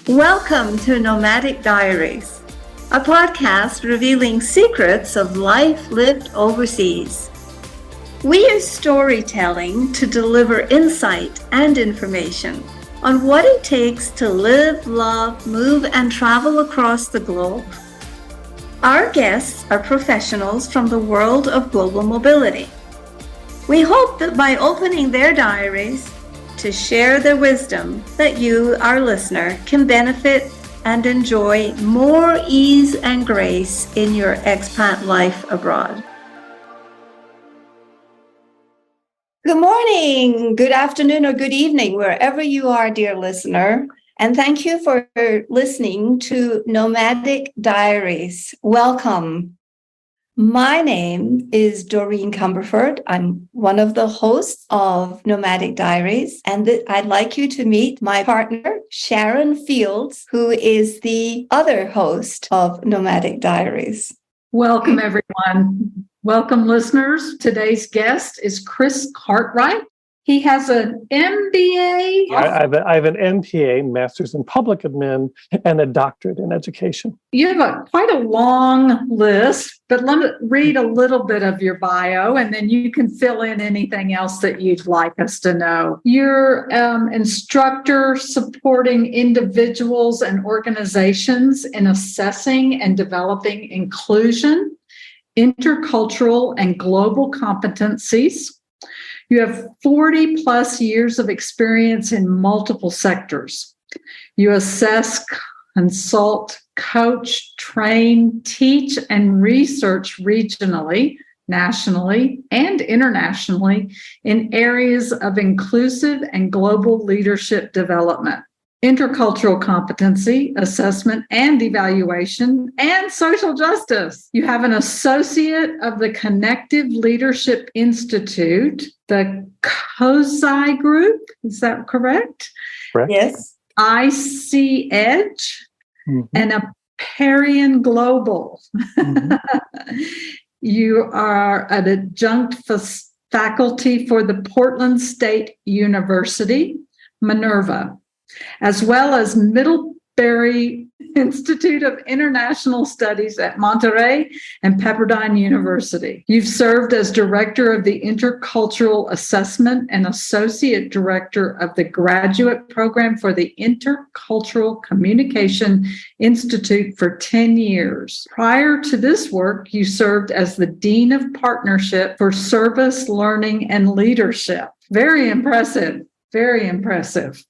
Welcome to Nomadic Diaries, a podcast revealing secrets of life lived overseas. We use storytelling to deliver insight and information on what it takes to live, love, move, and travel across the globe. Our guests are professionals from the world of global mobility. We hope that by opening their diaries to share their wisdom, that you, our listener, can benefit and enjoy more ease and grace in your expat life abroad. Good morning, good afternoon, or good evening, wherever you are, dear listener. And thank you for listening to Nomadic Diaries. Welcome. My name is Doreen Cumberford. I'm one of the hosts of Nomadic Diaries, and I'd like you to meet my partner, Sharon Fields, who is the other host of Nomadic Diaries. Welcome, everyone. Welcome, listeners. Today's guest is Chris Cartwright. He has an MBA. I have an MPA, Master's in Public Admin, and a doctorate in education. You have quite a long list, but let me read a little bit of your bio, and then you can fill in anything else that you'd like us to know. You're instructor supporting individuals and organizations in assessing and developing inclusion, intercultural, and global competencies. You have 40 plus years of experience in multiple sectors. You assess, consult, coach, train, teach, and research regionally, nationally, and internationally in areas of inclusive and global leadership development, intercultural competency, assessment and evaluation, and social justice. You have an associate of the Connective Leadership Institute, the COSI group. Is that correct? Correct. Yes. IC Edge, and a Parian Global. You are an adjunct faculty for the Portland State University, Minerva, as well as Middlebury Institute of International Studies at Monterey and Pepperdine University. You've served as director of the Intercultural Assessment and associate director of the graduate program for the Intercultural Communication Institute for 10 years. Prior to this work, you served as the Dean of Partnership for Service, Learning, and Leadership. Very impressive. Very impressive.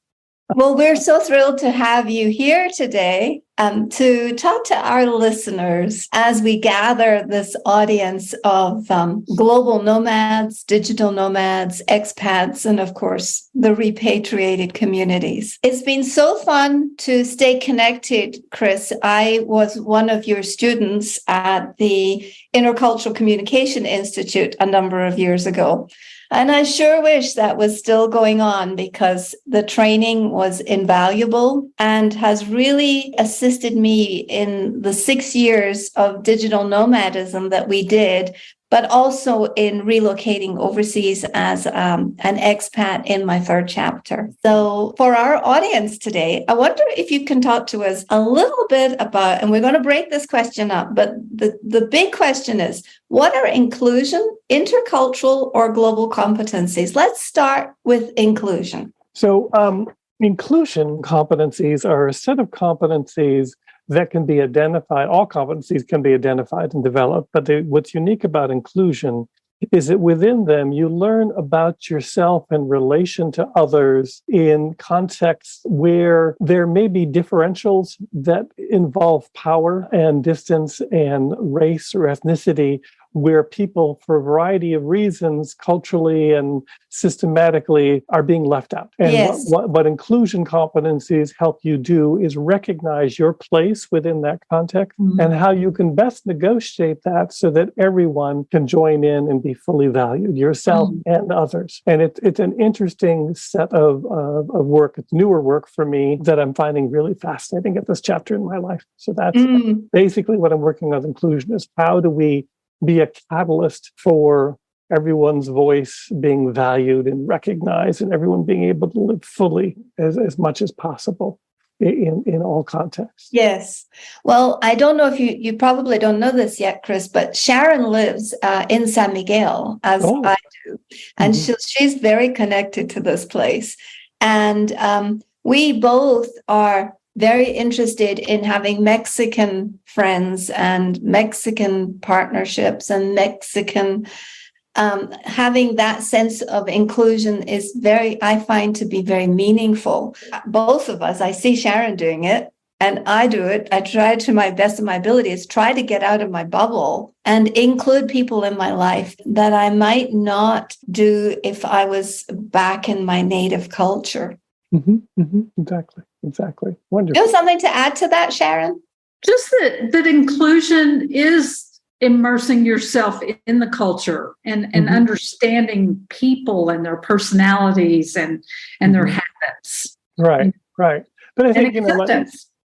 Well, we're so thrilled to have you here today to talk to our listeners as we gather this audience of global nomads, digital nomads, expats, and of course, the repatriated communities. It's been so fun to stay connected, Chris. I was one of your students at the Intercultural Communication Institute a number of years ago. And I sure wish that was still going on because the training was invaluable and has really assisted me in the 6 years of digital nomadism that we did, but also in relocating overseas as an expat in my third chapter. So for our audience today, I wonder if you can talk to us a little bit about, and we're going to break this question up, but the big question is, what are inclusion, intercultural, or global competencies? Let's start with inclusion. So inclusion competencies are a set of competencies that can be identified. All competencies can be identified and developed, but what's unique about inclusion is that within them, you learn about yourself in relation to others in contexts where there may be differentials that involve power and distance and race or ethnicity, where people, for a variety of reasons, culturally and systematically, are being left out. And yes. what inclusion competencies help you do is recognize your place within that context and how you can best negotiate that so that everyone can join in and be fully valued, yourself and others. And it's an interesting set of work. It's newer work for me that I'm finding really fascinating at this chapter in my life. So that's basically what I'm working on. Inclusion is how do we be a catalyst for everyone's voice being valued and recognized and everyone being able to live fully as much as possible. in all contexts. Yes. Well, I don't know if you probably don't know this yet, Chris, but Sharon lives in San Miguel, as I do. And she's very connected to this place. And we both are very interested in having Mexican friends and Mexican partnerships and Mexican having that sense of inclusion is I find to be very meaningful. Both of us, I see Sharon doing it and I do it. I try to my best of my abilities, try to get out of my bubble and include people in my life that I might not do if I was back in my native culture. Exactly. Wonderful. Do you have something to add to that, Sharon? Just that inclusion is immersing yourself in the culture and understanding people and their personalities and their habits. Right. But I think,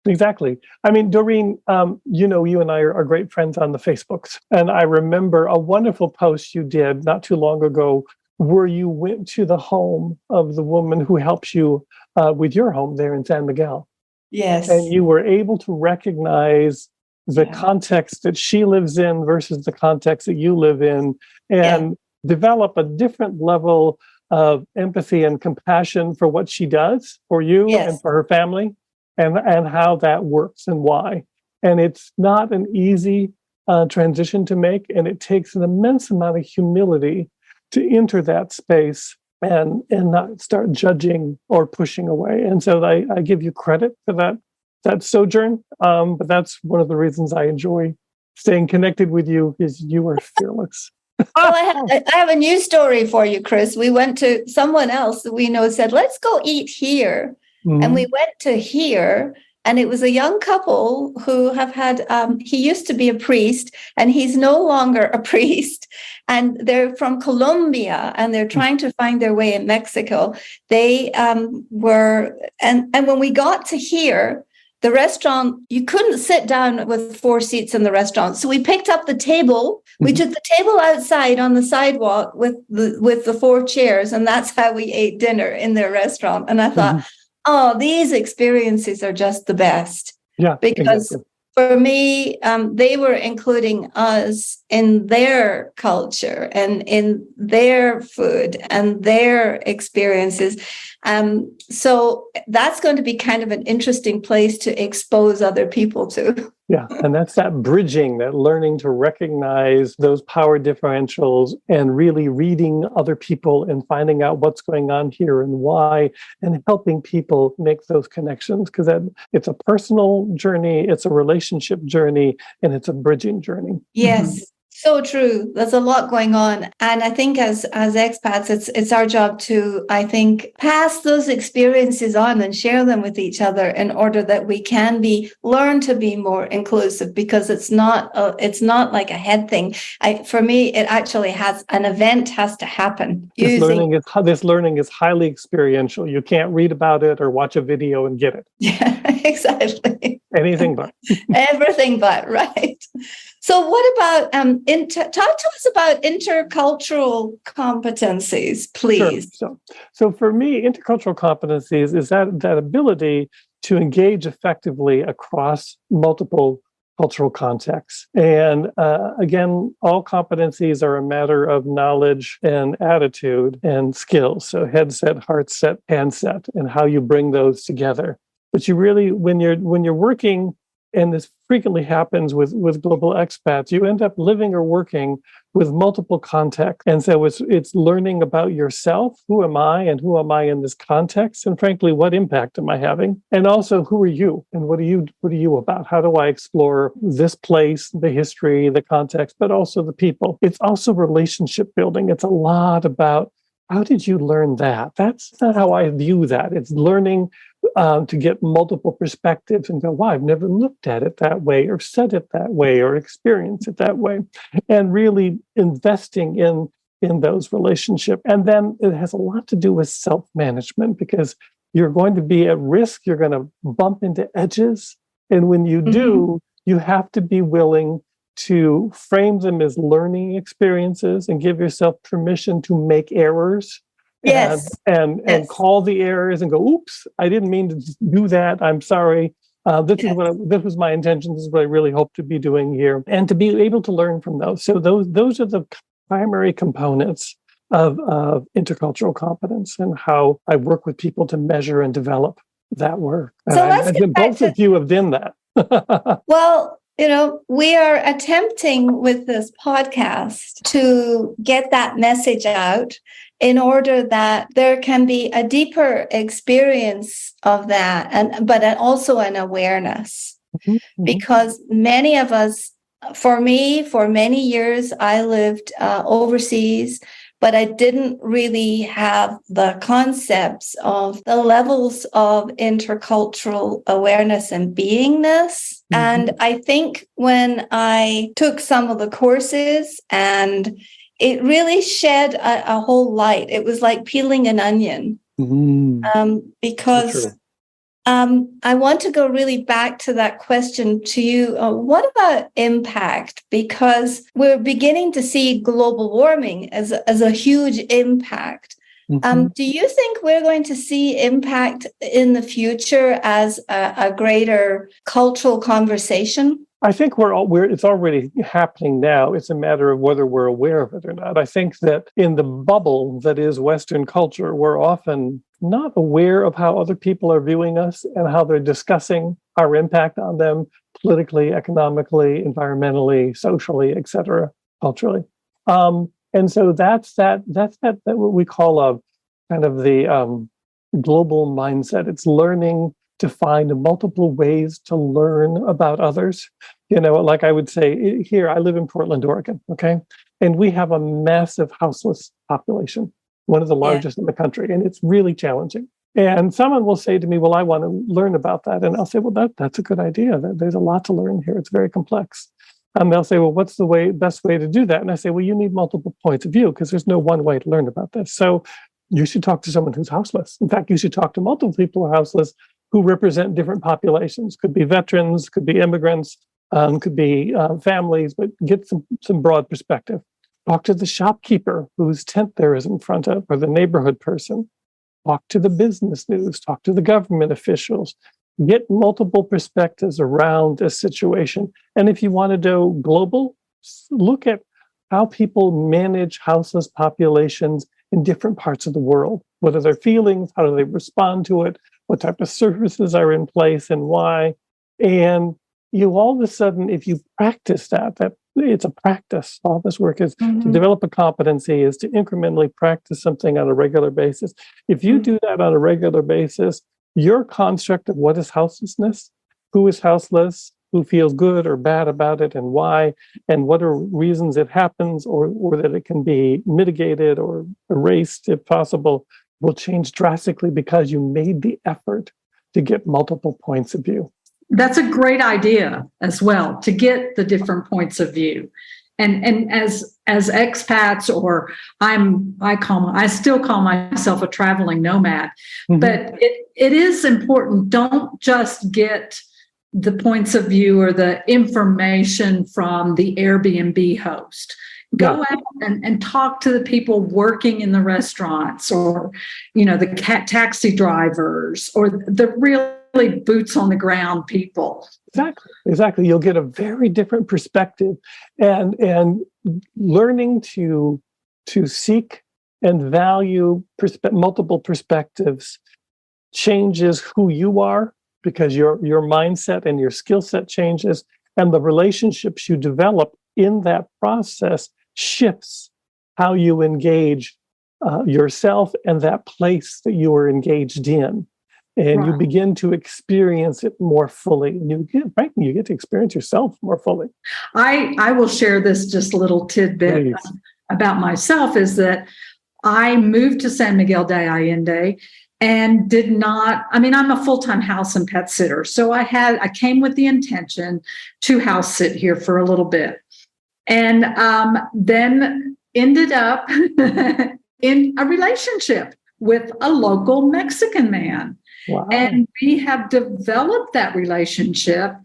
exactly. I mean, Doreen, you and I are great friends on the Facebooks. And I remember a wonderful post you did not too long ago where you went to the home of the woman who helps you with your home there in San Miguel. Yes. And you were able to recognize the context that she lives in versus the context that you live in, and develop a different level of empathy and compassion for what she does for you and for her family, and how that works and why. And it's not an easy transition to make, and it takes an immense amount of humility to enter that space and not start judging or pushing away. And so I give you credit for that sojourn, but that's one of the reasons I enjoy staying connected with you, is you are fearless. Well, I have a new story for you, Chris. We went to someone else that we know said, let's go eat here. And we went to here, and it was a young couple who have had, he used to be a priest and he's no longer a priest. And they're from Colombia and they're trying to find their way in Mexico. They were, and when we got to here, the restaurant, you couldn't sit down with 4 seats in the restaurant. So we picked up the table. We took the table outside on the sidewalk with the 4 chairs. And that's how we ate dinner in their restaurant. And I thought, oh, these experiences are just the best. Yeah, because for me, they were including us in their culture and in their food and their experiences. So that's going to be kind of an interesting place to expose other people to. Yeah, and that's that bridging, that learning to recognize those power differentials and really reading other people and finding out what's going on here and why, and helping people make those connections, because it's a personal journey, it's a relationship journey, and it's a bridging journey. Yes. So true. There's a lot going on. And I think as expats, it's our job to, I think, pass those experiences on and share them with each other in order that we can learn to be more inclusive, because it's not like a head thing. For me, it actually an event has to happen. This learning is highly experiential. You can't read about it or watch a video and get it. Yeah, exactly. Anything but. Everything but, right. So what about, talk to us about intercultural competencies, please. Sure. So for me, intercultural competencies is that ability to engage effectively across multiple cultural contexts. And again, all competencies are a matter of knowledge and attitude and skills. So head set, heart set, hand set, and how you bring those together. But you really, when you're working, and this frequently happens with global expats, you end up living or working with multiple contexts. And so it's learning about yourself. Who am I, and who am I in this context? And frankly, what impact am I having? And also, who are you? And what are you about? How do I explore this place, the history, the context, but also the people? It's also relationship building. It's a lot about, how did you learn that? That's not how I view that. It's learning to get multiple perspectives and go, wow, I've never looked at it that way, or said it that way, or experienced it that way, and really investing in those relationships. And then it has a lot to do with self-management, because you're going to be at risk. You're going to bump into edges. And when you do, you have to be willing to frame them as learning experiences and give yourself permission to make errors, Yes. and Yes. call the errors and go, oops, I didn't mean to do that. I'm sorry. This is this was my intention. This is what I really hope to be doing here, and to be able to learn from those. So those are the primary components of intercultural competence, and how I work with people to measure and develop that work. So And let's I get think back both to, of you have done that. well, we are attempting with this podcast to get that message out in order that there can be a deeper experience of that, but also an awareness. Because many of us, for me, for many years, I lived overseas, but I didn't really have the concepts of the levels of intercultural awareness and beingness. And I think when I took some of the courses, and it really shed a whole light. It was like peeling an onion. Because I want to go really back to that question to you. What about impact? Because we're beginning to see global warming as a huge impact. Do you think we're going to see impact in the future as a greater cultural conversation? I think it's already happening now. It's a matter of whether we're aware of it or not. I think that in the bubble that is Western culture, we're often not aware of how other people are viewing us and how they're discussing our impact on them politically, economically, environmentally, socially, etc., culturally. And so that's what we call a kind of the global mindset. It's learning to find multiple ways to learn about others. Like I would say here, I live in Portland, Oregon, okay? And we have a massive houseless population, one of the largest in the country, and it's really challenging. And someone will say to me, well, I want to learn about that. And I'll say, well, that's a good idea. There's a lot to learn here. It's very complex. And they'll say, well, what's the best way to do that? And I say, well, you need multiple points of view because there's no one way to learn about this. So you should talk to someone who's houseless. In fact, you should talk to multiple people who are houseless who represent different populations. Could be veterans, could be immigrants, could be families, but get some broad perspective. Talk to the shopkeeper whose tent there is in front of, or the neighborhood person. Talk to the business news, talk to the government officials. Get multiple perspectives around a situation. And if you want to go global, look at how people manage houseless populations in different parts of the world. What are their feelings? How do they respond to it? What type of services are in place and why? And you all of a sudden, if you practice that it's a practice. All this work is to develop a competency, is to incrementally practice something on a regular basis. If you do that on a regular basis, your construct of what is houselessness, who is houseless, who feels good or bad about it and why, and what are reasons it happens or that it can be mitigated or erased if possible, will change drastically because you made the effort to get multiple points of view. That's a great idea as well, to get the different points of view. And as expats, or I still call myself a traveling nomad, but it is important. Don't just get the points of view or the information from the Airbnb host. Go out and talk to the people working in the restaurants, or the taxi drivers, or the really boots on the ground people. Exactly. You'll get a very different perspective, and learning to seek and value multiple perspectives changes who you are, because your mindset and your skill set changes, and the relationships you develop in that process shifts how you engage yourself and that place that you are engaged in. And you begin to experience it more fully. And you get to experience yourself more fully. I will share this just little tidbit about myself, is that I moved to San Miguel de Allende and I'm a full-time house and pet sitter. So I came with the intention to house sit here for a little bit. And then ended up in a relationship with a local Mexican man. Wow. And we have developed that relationship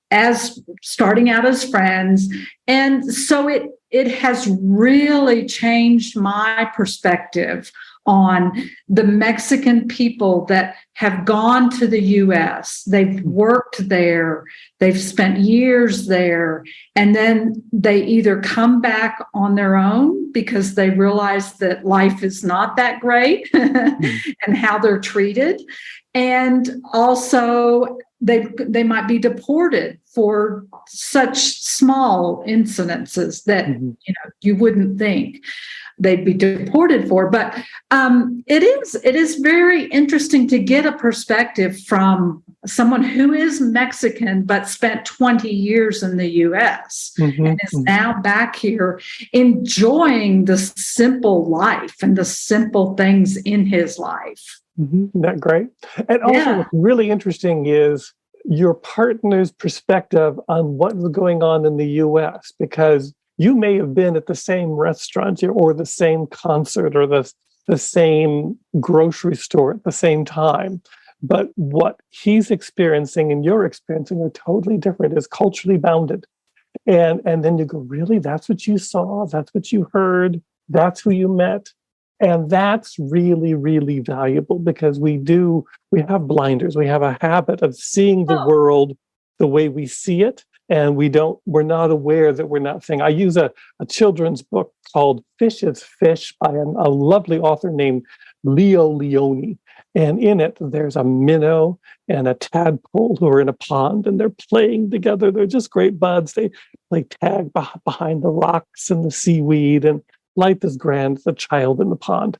as starting out as friends. And so it has really changed my perspective on the Mexican people that have gone to the US. They've worked there, they've spent years there, and then they either come back on their own because they realize that life is not that great and how they're treated. And also they might be deported for such small incidences that you wouldn't think they'd be deported for. But it is very interesting to get a perspective from someone who is Mexican but spent 20 years in the US and is now back here enjoying the simple life and the simple things in his life. Isn't that great? And also what's really interesting is your partner's perspective on what was going on in the US, because you may have been at the same restaurant or the same concert or the same grocery store at the same time. But what he's experiencing and you're experiencing are totally different. It's culturally bounded. And then you go, really? That's what you saw? That's what you heard? That's who you met? And that's really, really valuable because we have blinders. We have a habit of seeing the world the way we see it. And we're not aware that we're not seeing. I use a children's book called Fish is Fish by a lovely author named Leo Leone. And in it, there's a minnow and a tadpole who are in a pond and they're playing together. They're just great buds. They play tag behind the rocks and the seaweed, and life is grand as a child in the pond.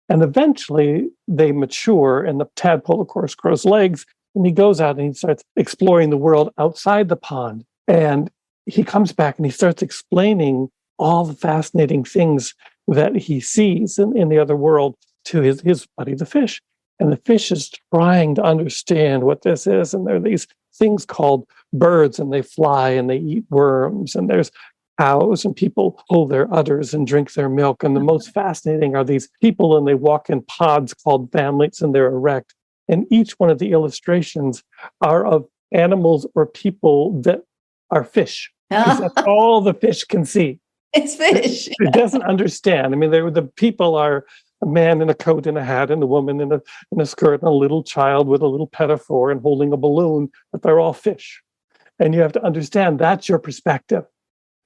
And eventually they mature, and the tadpole, of course, grows legs, and he goes out and he starts exploring the world outside the pond. And he comes back and he starts explaining all the fascinating things that he sees in the other world to his buddy, the fish. And the fish is trying to understand what this is. And there are these things called birds, and they fly and they eat worms. And there's cows, and people hold their udders and drink their milk. And the most fascinating are these people, and they walk in pods called families, and they're erect. And each one of the illustrations are of animals or people that are fish. Because that's all the fish can see. It's fish. It doesn't understand. I mean, the people are a man in a coat and a hat, and a woman in a skirt, and a little child with a little pinafore and holding a balloon, but they're all fish. And you have to understand that's your perspective.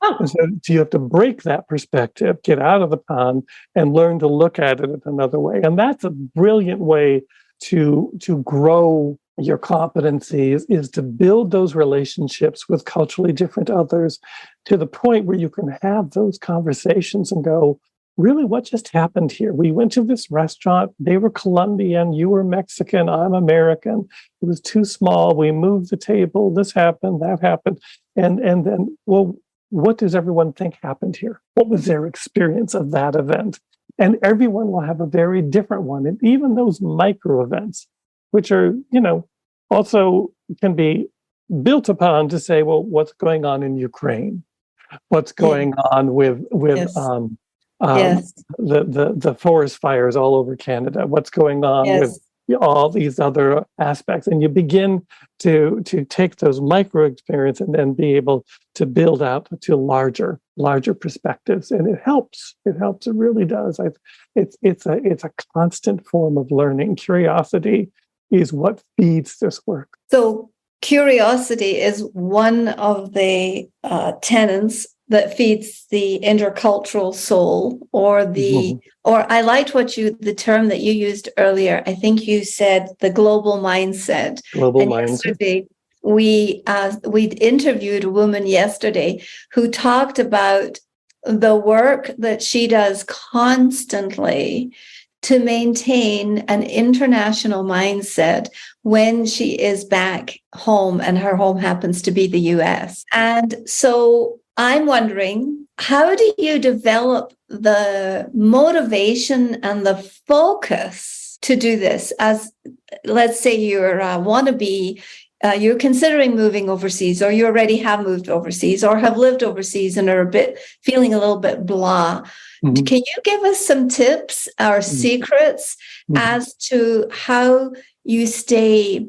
And so you have to break that perspective, get out of the pond, and learn to look at it another way. And that's a brilliant way to grow your competencies, is to build those relationships with culturally different others to the point where you can have those conversations and go, really, what just happened here? We went to this restaurant. They were Colombian. You were Mexican. I'm American. It was too small. We moved the table. This happened. That happened. And then, well, what does everyone think happened here? What was their experience of that event? And everyone will have a very different one. And even those micro events, which are, also can be built upon to say, well, what's going on in Ukraine? What's going on with Yes. the forest fires all over Canada? What's going on with all these other aspects? And you begin to take those micro experience and then be able to build out to larger perspectives. And it helps. It really does. It's a constant form of learning. Curiosity is what feeds this work. So curiosity is one of the tenets that feeds the intercultural soul, or I liked the term that you used earlier. I think you said the global mindset. Yesterday, we interviewed a woman yesterday who talked about the work that she does constantly to maintain an international mindset when she is back home, and her home happens to be the US. And so I'm wondering, how do you develop the motivation and the focus to do this? As let's say you're you're considering moving overseas, or you already have moved overseas, or have lived overseas and are feeling a little bit blah. Mm-hmm. Can you give us some tips or secrets as to how you stay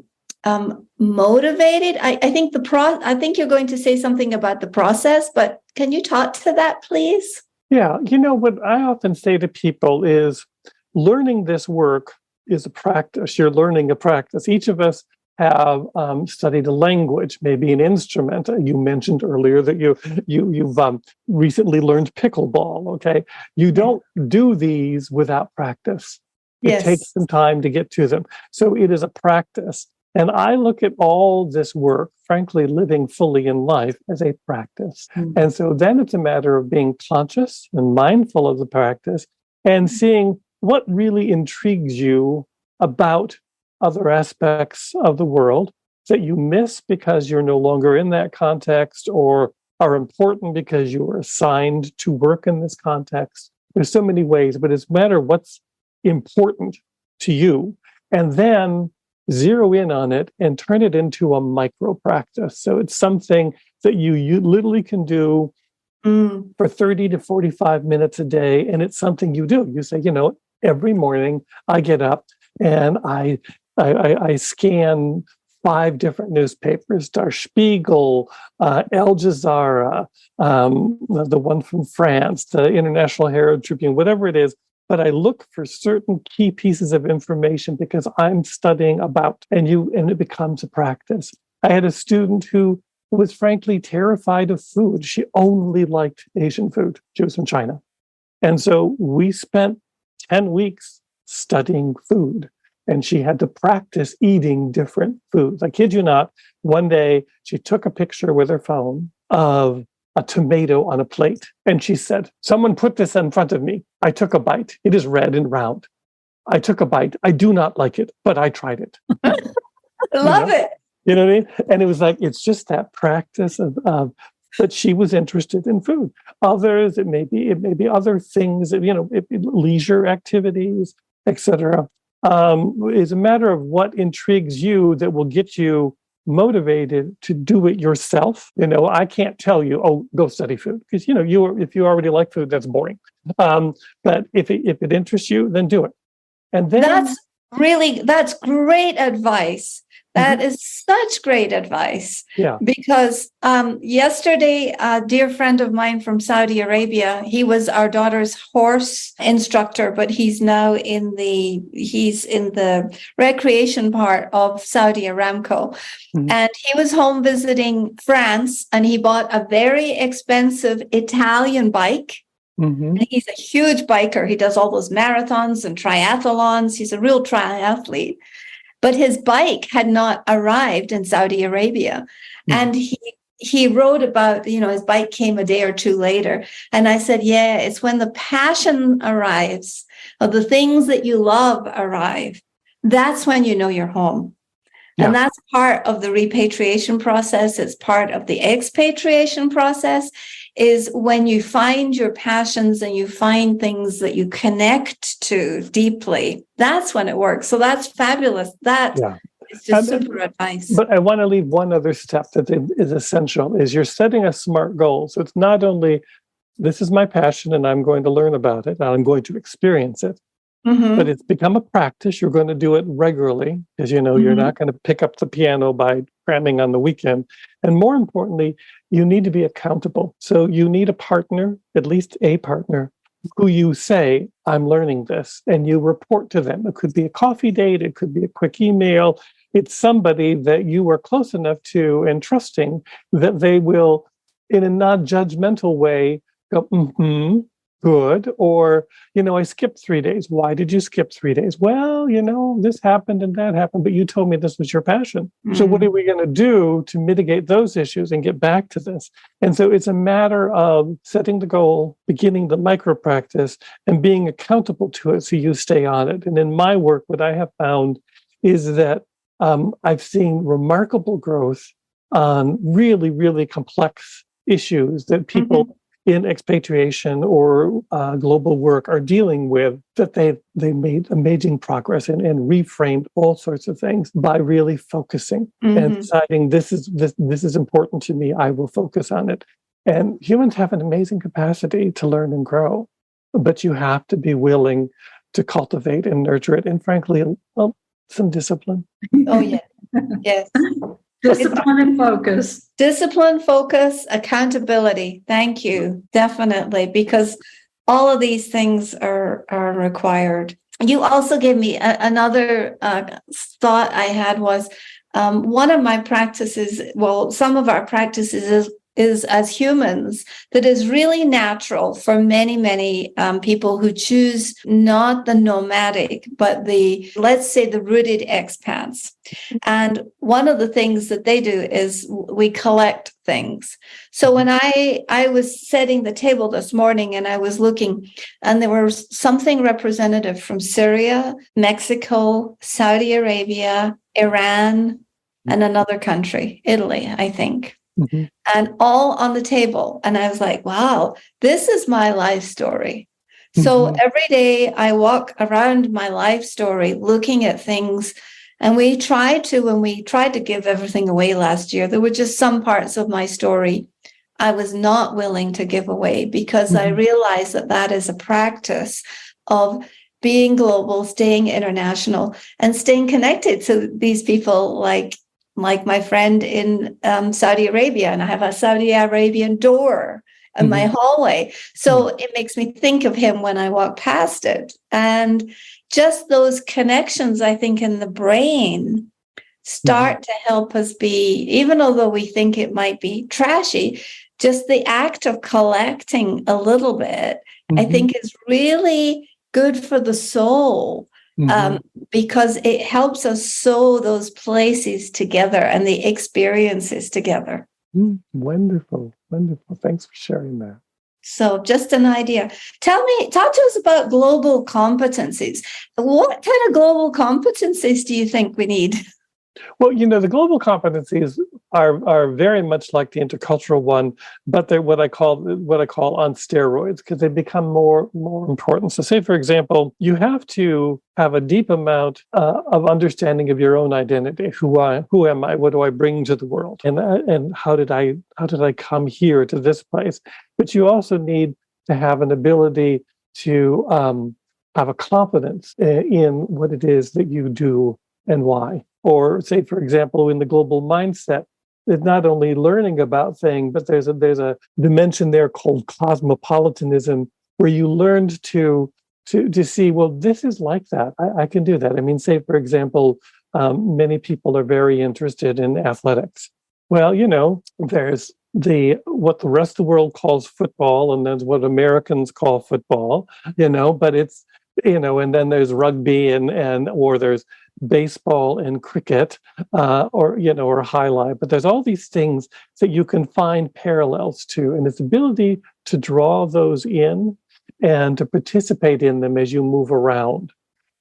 motivated? I think you're going to say something about the process, but can you talk to that, please? Yeah, what I often say to people is, learning this work is a practice. You're learning a practice. Each of us have studied a language, maybe an instrument. You mentioned earlier that you've recently learned pickleball. Okay, you don't do these without practice. It takes some time to get to them. So it is a practice. And I look at all this work, frankly, living fully in life as a practice. And so then it's a matter of being conscious and mindful of the practice and seeing what really intrigues you about other aspects of the world that you miss because you're no longer in that context or are important because you were assigned to work in this context. There's so many ways, but it's a matter of what's important to you. And then zero in on it and turn it into a micro practice. So it's something that you literally can do for 30 to 45 minutes a day. And it's something you do. You say, every morning I get up and I scan 5 different newspapers, Der Spiegel, Al Jazeera, the one from France, the International Herald Tribune, whatever it is. But I look for certain key pieces of information because I'm studying about, and it becomes a practice. I had a student who was frankly terrified of food. She only liked Asian food. She was from China. And so we spent 10 weeks studying food, and she had to practice eating different foods. I kid you not, one day she took a picture with her phone of a tomato on a plate. And she said, someone put this in front of me. I took a bite. It is red and round. I took a bite. I do not like it, but I tried it. Love it. You know what I mean? And it was like, it's just that practice of that she was interested in food. Others, it may be other things, leisure activities, etc. It's a matter of what intrigues you that will get you motivated to do it yourself. I can't tell you, go study food, because if you already like food, that's boring. But if it interests you, then do it. And then that's great advice. That is such great advice. Yeah. Because yesterday, a dear friend of mine from Saudi Arabia, he was our daughter's horse instructor, but he's now in the recreation part of Saudi Aramco. And he was home visiting France, and he bought a very expensive Italian bike. And he's a huge biker. He does all those marathons and triathlons. He's a real triathlete. But his bike had not arrived in Saudi Arabia. And he wrote about, his bike came a day or two later. And I said, it's when the passion arrives, or the things that you love arrive. That's when you're home. Yeah. And that's part of the repatriation process. It's part of the expatriation process, is when you find your passions and you find things that you connect to deeply. That's when it works. So that's fabulous. That is just super advice. But I want to leave one other step that is essential, is you're setting a SMART goal. So it's not only, this is my passion and I'm going to learn about it, and I'm going to experience it. But it's become a practice. You're going to do it regularly, because you're not going to pick up the piano by cramming on the weekend. And more importantly, you need to be accountable. So you need a partner, at least a partner, who you say, I'm learning this, and you report to them. It could be a coffee date. It could be a quick email. It's somebody that you are close enough to and trusting that they will, in a non-judgmental way, go, good. Or, I skipped 3 days. Why did you skip 3 days? Well, this happened and that happened, but you told me this was your passion. So what are we going to do to mitigate those issues and get back to this? And so it's a matter of setting the goal, beginning the micro practice, and being accountable to it so you stay on it. And in my work, what I have found is that I've seen remarkable growth on really, really complex issues that people in expatriation or global work are dealing with, that they made amazing progress and reframed all sorts of things by really focusing and deciding this is important to me. I will focus on it. And humans have an amazing capacity to learn and grow, but you have to be willing to cultivate and nurture it. And frankly, some discipline. Oh yeah, yes. Discipline and focus. Discipline, focus, accountability. Thank you. Definitely. Because all of these things are required. you also gave me another thought I had was one of my practices, well, some of our practices is as humans that is really natural for many people who choose not the nomadic, but let's say the rooted expats. And one of the things that they do is we collect things. So when I was setting the table this morning and I was looking, and there was something representative from Syria, Mexico, Saudi Arabia, Iran, and another country, Italy, I think. Mm-hmm. And all on the table. And I was like, wow, this is my life story. So every day I walk around my life story looking at things. And when we tried to give everything away last year, there were just some parts of my story I was not willing to give away because I realized that is a practice of being global, staying international, and staying connected to these people like my friend in Saudi Arabia, and I have a Saudi Arabian door in my hallway. So it makes me think of him when I walk past it. And just those connections, I think, in the brain start to help us be, even although we think it might be trashy, just the act of collecting a little bit, I think is really good for the soul. Because it helps us sew those places together and the experiences together. Wonderful. Thanks for sharing that. So just an idea. Talk to us about global competencies. What kind of global competencies do you think we need? Well, the global competencies are very much like the intercultural one, but they're what I call on steroids because they become more important. So, say for example, you have to have a deep amount of understanding of your own identity. Who am I? What do I bring to the world? And how did I come here to this place? But you also need to have an ability to have a confidence in what it is that you do and why. Or say, for example, in the global mindset, it's not only learning about things, but there's a dimension there called cosmopolitanism, where you learned to see, well, this is like that. I can do that. I mean, say, for example, many people are very interested in athletics. Well, there's what the rest of the world calls football, and there's what Americans call football, but it's, and then there's rugby or there's baseball and cricket, or highlight. But there's all these things that you can find parallels to, and its ability to draw those in and to participate in them as you move around.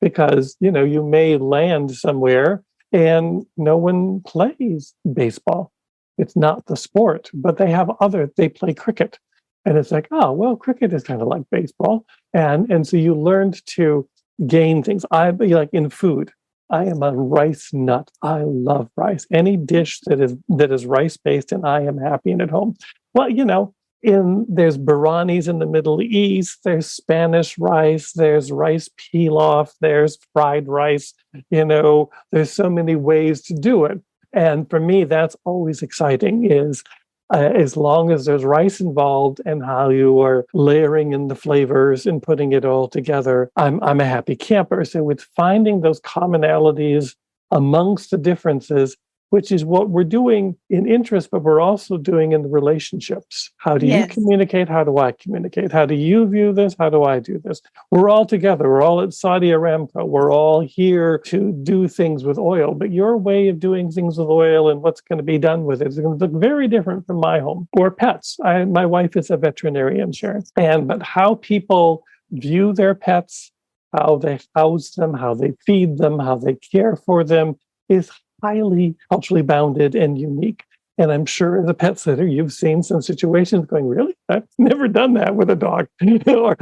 Because, you may land somewhere and no one plays baseball. It's not the sport, but they play cricket. And it's like, oh, well, cricket is kind of like baseball. And so you learned to gain things. Like in food, I am a rice nut. I love rice. Any dish that is rice based, and I am happy and at home. Well, there's biranis in the Middle East. There's Spanish rice. There's rice pilaf. There's fried rice. There's so many ways to do it. And for me, that's always exciting. Is as long as there's rice involved and how you are layering in the flavors and putting it all together, I'm a happy camper. So it's finding those commonalities amongst the differences, which is what we're doing in interest, but we're also doing in the relationships. How do you communicate? How do I communicate? How do you view this? How do I do this? We're all together. We're all at Saudi Aramco. We're all here to do things with oil, but your way of doing things with oil and what's going to be done with it is going to look very different from my home. Or pets. My wife is a veterinarian, Sharon. But how people view their pets, how they house them, how they feed them, how they care for them is highly culturally bounded and unique. And I'm sure as a pet sitter, you've seen some situations going, really? I've never done that with a dog. Or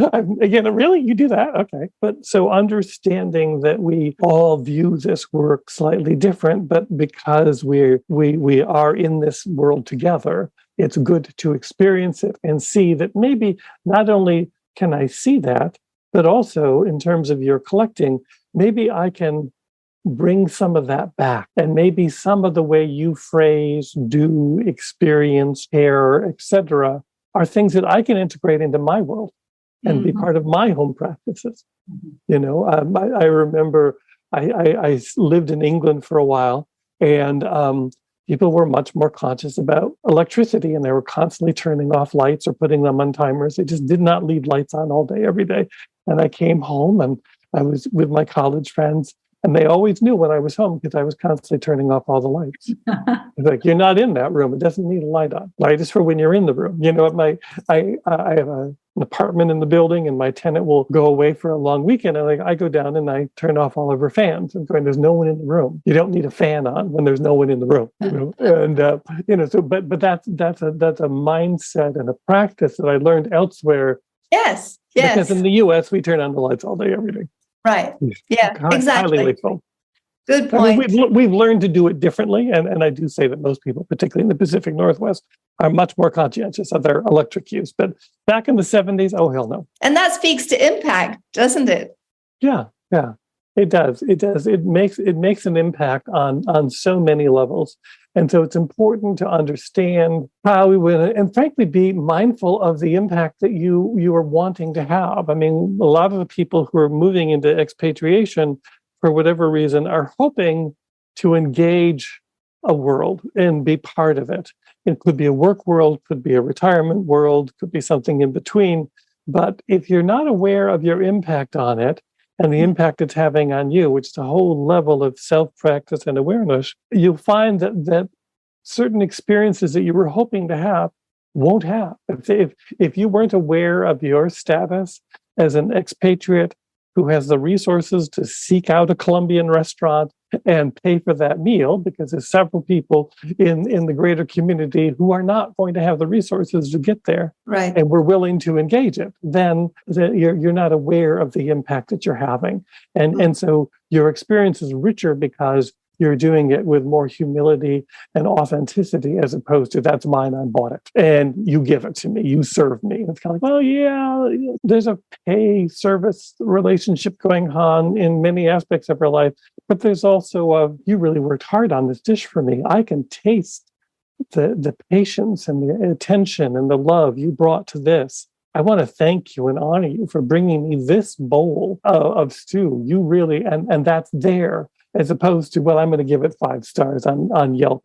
really? You do that? Okay. But so understanding that we all view this work slightly different, but because we are in this world together, it's good to experience it and see that maybe not only can I see that, but also in terms of your collecting, maybe I can bring some of that back. And maybe some of the way you phrase, do, experience, care, etc., are things that I can integrate into my world. and be part of my home practices. I remember I lived in England for a while, and people were much more conscious about electricity, and they were constantly turning off lights or putting them on timers. They just did not leave lights on all day, every day. And I came home and I was with my college friends, and they always knew when I was home because I was constantly turning off all the lights. It's like, you're not in that room. It doesn't need a light on. Light is for when you're in the room. I have an apartment in the building, and my tenant will go away for a long weekend. And I go down and I turn off all of her fans. I'm going, there's no one in the room. You don't need a fan on when there's no one in the room. But that's a mindset and a practice that I learned elsewhere. Yes. Because in the US, we turn on the lights all day, every day. Right. Yeah, exactly. Highly lethal. Good point. I mean, we've learned to do it differently. And I do say that most people, particularly in the Pacific Northwest, are much more conscientious of their electric use. But back in the 70s, oh, hell no. And that speaks to impact, doesn't it? Yeah. It does. It makes an impact on so many levels. And so it's important to understand how we would, and frankly, be mindful of the impact that you are wanting to have. I mean, a lot of the people who are moving into expatriation, for whatever reason, are hoping to engage a world and be part of it. It could be a work world, could be a retirement world, could be something in between. But if you're not aware of your impact on it, and the impact it's having on you, which is a whole level of self-practice and awareness, you'll find that certain experiences that you were hoping to have won't have. If you weren't aware of your status as an expatriate who has the resources to seek out a Colombian restaurant and pay for that meal, because there's several people in the greater community who are not going to have the resources to get there, right, and we're willing to engage it, then you're not aware of the impact that you're having. And so your experience is richer because you're doing it with more humility and authenticity, as opposed to, that's mine, I bought it, and you give it to me, you serve me. And it's kind of like, well, yeah, there's a pay service relationship going on in many aspects of our life, but there's also you really worked hard on this dish for me. I can taste the patience and the attention and the love you brought to this. I want to thank you and honor you for bringing me this bowl of stew. You really, and that's there. As opposed to, well, I'm going to give it 5 stars on Yelp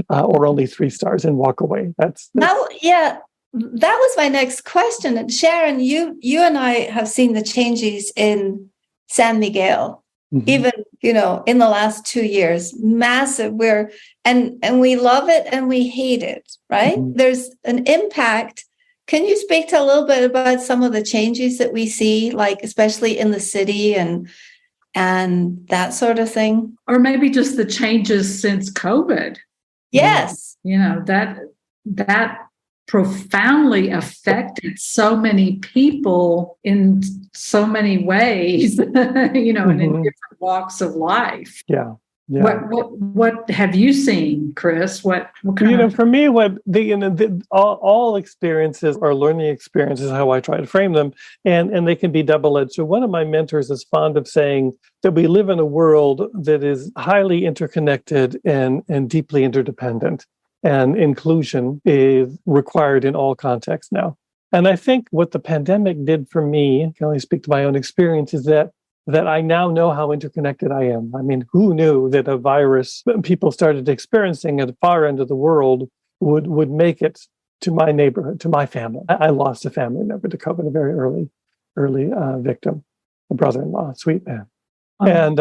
or only 3 stars and walk away. That's that was my next question. And Sharon, you and I have seen the changes in San Miguel, even in the last 2 years, massive. And we love it and we hate it, right? There's an impact. Can you speak to a little bit about some of the changes that we see, like especially in the city and that sort of thing? Or maybe just the changes since COVID. Yes. That profoundly affected so many people in so many ways, and in different walks of life. Yeah. What have you seen, Chris? What kind of? For me, all experiences are learning experiences, how I try to frame them, and they can be double-edged. So one of my mentors is fond of saying that we live in a world that is highly interconnected and deeply interdependent, and inclusion is required in all contexts now. And I think what the pandemic did for me, I can only speak to my own experience, is that I now know how interconnected I am. I mean, who knew that a virus people started experiencing at the far end of the world would make it to my neighborhood, to my family? I lost a family member to COVID, a very early victim, a brother-in-law, sweet man. And,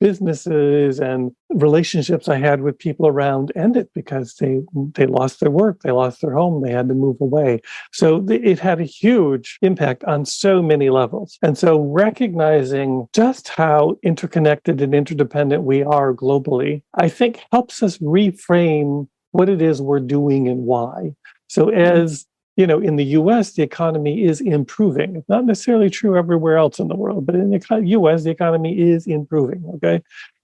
businesses and relationships I had with people around ended because they lost their work, they lost their home, they had to move away. So it had a huge impact on so many levels. And so recognizing just how interconnected and interdependent we are globally, I think helps us reframe what it is we're doing and why. So as in the US, the economy is improving. It's not necessarily true everywhere else in the world, but in the US, the economy is improving, okay?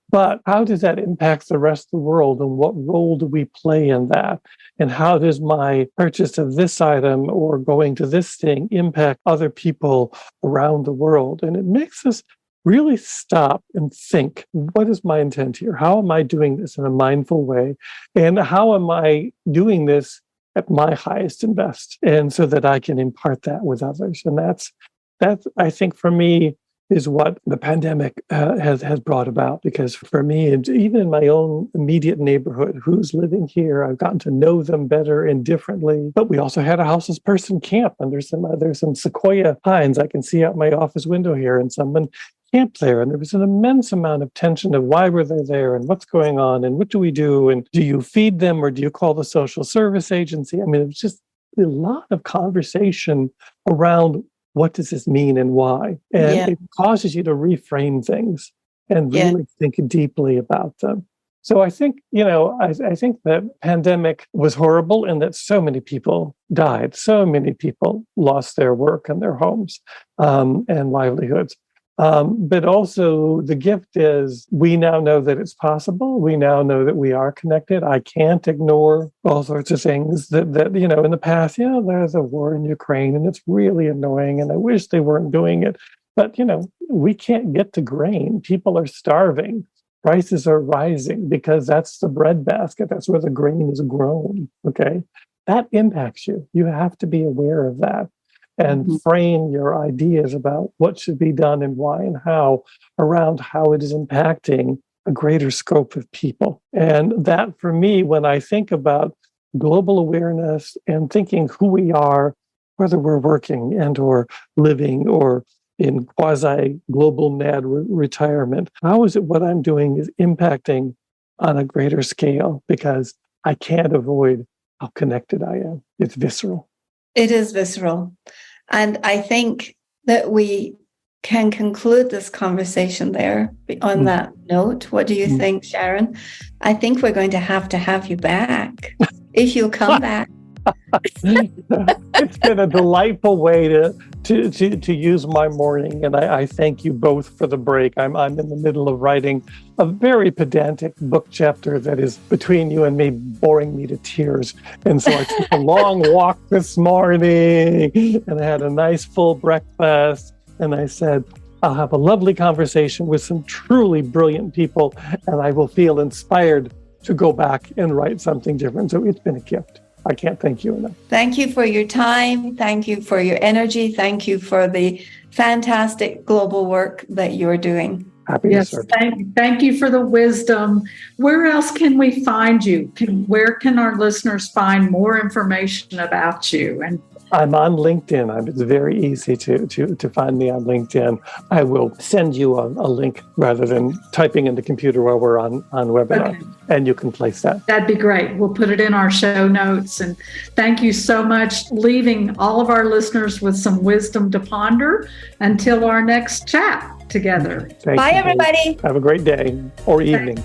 But how does that impact the rest of the world, and what role do we play in that? And how does my purchase of this item or going to this thing impact other people around the world? And it makes us really stop and think, what is my intent here? How am I doing this in a mindful way? And how am I doing this at my highest and best, and so that I can impart that with others. And that's I think for me is what the pandemic has brought about. Because for me, and even in my own immediate neighborhood, who's living here, I've gotten to know them better and differently. But we also had a houseless person camp, and there's some sequoia pines I can see out my office window here, and someone camped there, and there was an immense amount of tension of why were they there and what's going on and what do we do, and do you feed them or do you call the social service agency? I mean, it was just a lot of conversation around what does this mean and why, and it causes you to reframe things and really think deeply about them. So I think, I think the pandemic was horrible and that so many people died, so many people lost their work and their homes and livelihoods. But also the gift is we now know that it's possible. We now know that we are connected. I can't ignore all sorts of things that in the past, there's a war in Ukraine and it's really annoying and I wish they weren't doing it. But, we can't get to grain. People are starving. Prices are rising because that's the breadbasket. That's where the grain is grown. Okay. That impacts you. You have to be aware of that. And frame your ideas about what should be done and why and how around how it is impacting a greater scope of people. And that, for me, when I think about global awareness and thinking who we are, whether we're working and or living or in quasi-global mad retirement, how is it what I'm doing is impacting on a greater scale? Because I can't avoid how connected I am. It's visceral. It is visceral. And I think that we can conclude this conversation there on that note. What do you think, Sharon? I think we're going to have you back if you'll come back. It's been a delightful way to use my morning, and I thank you both for the break. I'm in the middle of writing a very pedantic book chapter that is between you and me boring me to tears, and so I took a long walk this morning, and I had a nice full breakfast, and I said, I'll have a lovely conversation with some truly brilliant people, and I will feel inspired to go back and write something different. So it's been a gift. I can't thank you enough. Thank you for your time. Thank you for your energy. Thank you for the fantastic global work that you're doing. Happy to serve. Thank you for the wisdom. Where else can we find you? Where can our listeners find more information about you? And I'm on LinkedIn. It's very easy to find me on LinkedIn. I will send you a link rather than typing in the computer while we're on webinar, and you can place that. That'd be great. We'll put it in our show notes. And thank you so much, leaving all of our listeners with some wisdom to ponder until our next chat together. Bye, everybody. Have a great day or evening.